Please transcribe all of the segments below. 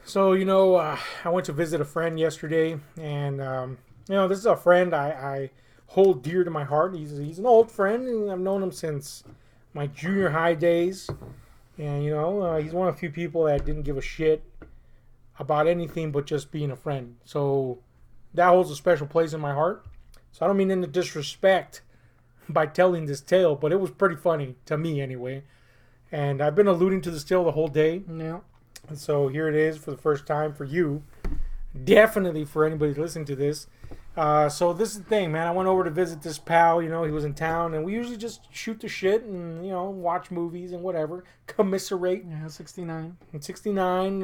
So, I went to visit a friend yesterday, and, this is a friend I hold dear to my heart. He's an old friend, and I've known him since my junior high days. And, he's one of the few people that didn't give a shit about anything but just being a friend. So, that holds a special place in my heart. So, I don't mean any disrespect by telling this tale, but it was pretty funny, to me anyway. And I've been alluding to this tale the whole day. Yeah. And so here it is for the first time for you. Definitely for anybody listening to this. So this is the thing, man. I went over to visit this pal. He was in town. And we usually just shoot the shit and, watch movies and whatever. Commiserate. Yeah, 69. And 69,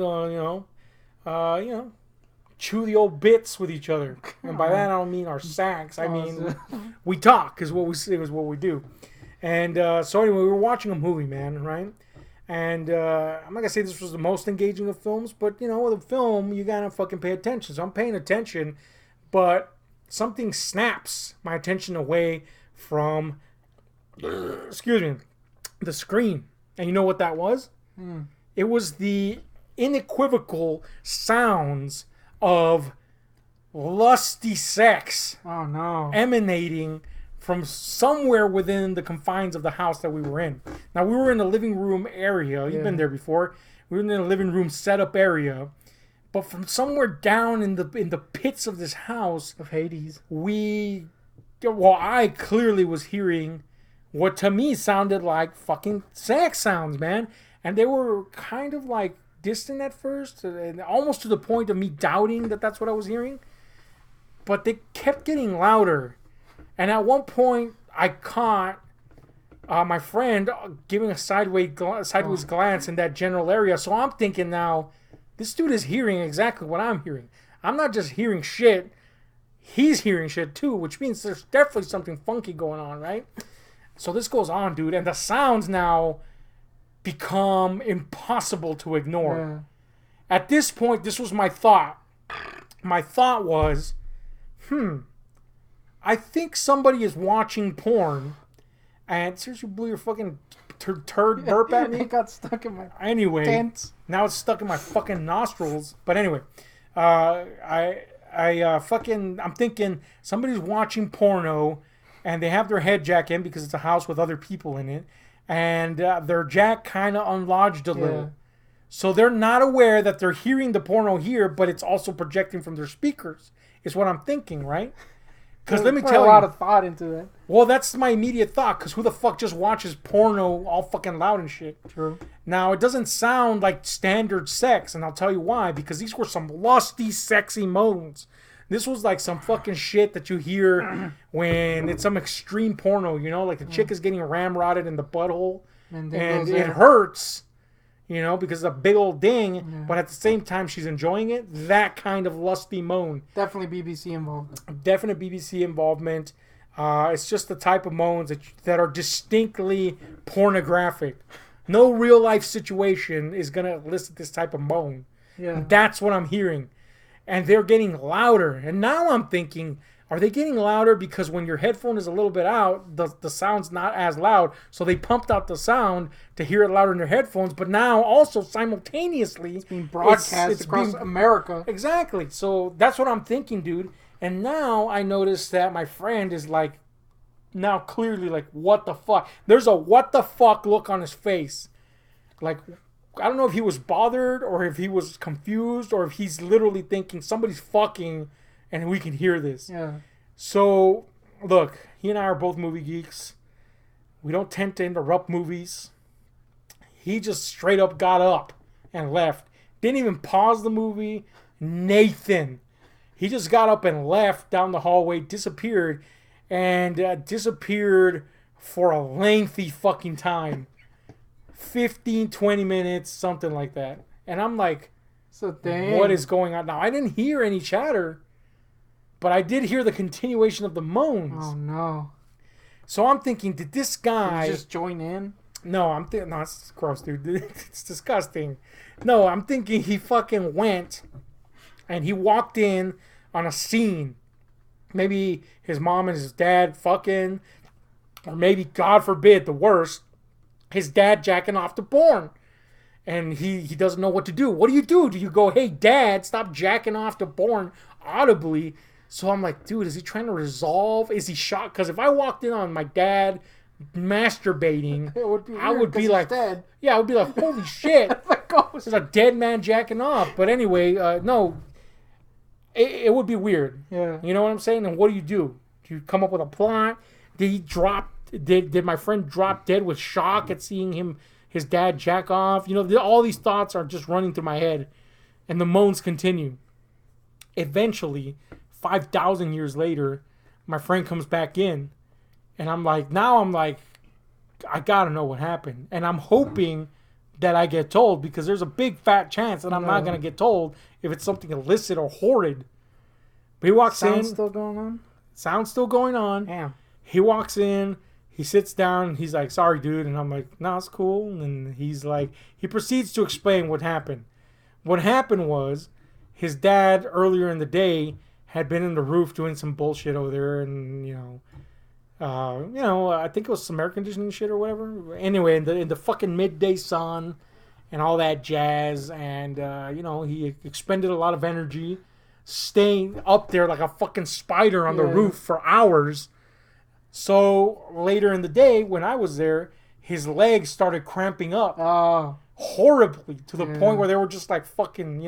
chew the old bits with each other. And by that, I don't mean our sacks. I mean, we talk is what we say, is what we do. And so anyway, we were watching a movie, man, right? And I'm not going to say this was the most engaging of films, but, with a film, you got to fucking pay attention. So I'm paying attention, but something snaps my attention away from, excuse me, the screen. And you know what that was? It was the unequivocal sounds of lusty sex. Oh, no. Emanating from somewhere within the confines of the house that we were in. Now, we were in the living room area. You've been there before. We were in the living room setup area. But from somewhere down in the pits of this house of Hades, I clearly was hearing what to me sounded like fucking sex sounds, man. And they were kind of like distant at first, and almost to the point of me doubting that that's what I was hearing. But they kept getting louder. And at one point, I caught my friend giving a sideways glance in that general area. So I'm thinking now, this dude is hearing exactly what I'm hearing. I'm not just hearing shit. He's hearing shit too, which means there's definitely something funky going on, right? So this goes on, dude. And the sounds now become impossible to ignore. Yeah. At this point, this was my thought. My thought was, I think somebody is watching porn, and seriously blew your fucking turd burp at me. It got stuck in my tent. Now it's stuck in my fucking nostrils. But anyway, I'm thinking somebody's watching porno, and they have their head jack in because it's a house with other people in it, and their jack kind of unlodged a little. So they're not aware that they're hearing the porno here, but it's also projecting from their speakers, is what I'm thinking, right? Because let me tell you, a lot of thought into that. Well, that's my immediate thought. Because who the fuck just watches porno all fucking loud and shit? True. Now, it doesn't sound like standard sex, and I'll tell you why. Because these were some lusty, sexy moans. This was like some fucking shit that you hear when it's some extreme porno. Like the chick is getting ramrodded in the butthole, and it hurts. Because it's a big old ding, but at the same time she's enjoying it. That kind of lusty moan. Definitely BBC involved. Definite BBC involvement. It's just the type of moans that are distinctly pornographic. No real life situation is going to elicit this type of moan. Yeah. That's what I'm hearing. And they're getting louder. And now I'm thinking, are they getting louder because when your headphone is a little bit out, the sound's not as loud, so they pumped out the sound to hear it louder in their headphones, but now also simultaneously it's being broadcast across America. Exactly. So that's what I'm thinking, dude. And now I notice that my friend is like, now clearly like, what the fuck? There's a what the fuck look on his face. Like, I don't know if he was bothered or if he was confused or if he's literally thinking somebody's fucking and we can hear this. Yeah. So, look, he and I are both movie geeks. We don't tend to interrupt movies. He just straight up got up and left. Didn't even pause the movie. Nathan. He just got up and left down the hallway, disappeared, and disappeared for a lengthy fucking time. 15, 20 minutes, something like that. And I'm like, so dang. What is going on? Now, I didn't hear any chatter. But I did hear the continuation of the moans. Oh, no. So I'm thinking, did this guy... Did he just join in? No, no, it's gross, dude. It's disgusting. No, I'm thinking he fucking went and he walked in on a scene. Maybe his mom and his dad fucking, or maybe, God forbid, the worst, his dad jacking off to porn. and he doesn't know what to do. What do you do? Do you go, hey, Dad, stop jacking off to porn audibly? So I'm like, dude, is he trying to resolve? Is he shocked? Because if I walked in on my dad masturbating, It would be I weird would be 'cause like, he's dead. yeah, I would be like, holy shit, Ghost. there's a dead man jacking off. But anyway, no, it would be weird. Yeah. You know what I'm saying? And what do? Do you come up with a plot? Did he drop? Did my friend drop dead with shock at seeing his dad jack off? You know, all these thoughts are just running through my head, and the moans continue. Eventually, 5,000 years later, my friend comes back in, and I'm like, I gotta know what happened, and I'm hoping that I get told, because there's a big fat chance that I'm not gonna get told if it's something illicit or horrid. But he walks in. Still going on? Sound's still going on. Damn. He walks in. He sits down. He's like, sorry, dude. And I'm like, no, it's cool. And he's like, he proceeds to explain what happened. What happened was his dad earlier in the day had been in the roof doing some bullshit over there. And, I think it was some air conditioning shit or whatever. Anyway, in the fucking midday sun and all that jazz. And, he expended a lot of energy staying up there like a fucking spider on the roof for hours. So later in the day, when I was there, his legs started cramping up horribly to the point where they were just like fucking,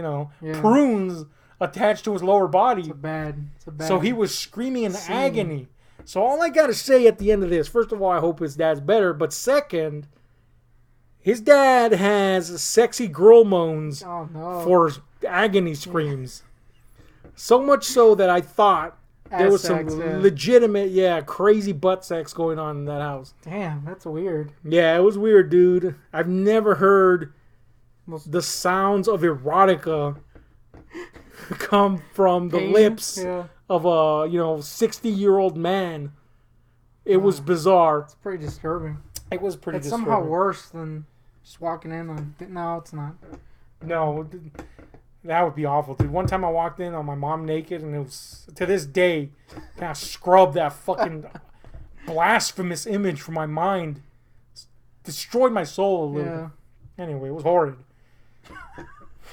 prunes attached to his lower body. It's a bad. So he was screaming in agony. So all I gotta say at the end of this, first of all, I hope his dad's better. But second, his dad has sexy girl moans for agony screams. So much so that I thought there was some legitimate, crazy butt sex going on in that house. Damn, that's weird. Yeah, it was weird, dude. I've never heard the sounds of erotica come from the lips of a 60-year-old man. It was bizarre. It's pretty disturbing. It was pretty it's disturbing. Somehow worse than just walking in on. No, it's not. No. That would be awful, dude. One time I walked in on my mom naked, and it was, to this day, kind of scrubbed that fucking blasphemous image from my mind. Destroyed my soul a little bit. Anyway, it was horrid.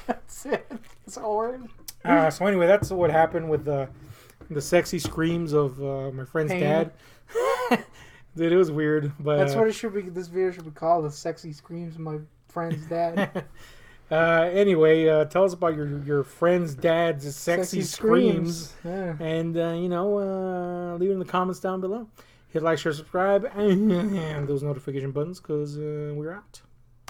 That's it. It's horrid. So anyway, that's what happened with the sexy screams of my friend's dad. Dude, it was weird. But that's what it should be. This video should be called "The Sexy Screams of My Friend's Dad." Anyway, tell us about your friend's dad's sexy screams. Yeah. And, leave it in the comments down below. Hit like, share, subscribe, and those notification buttons, because we're out.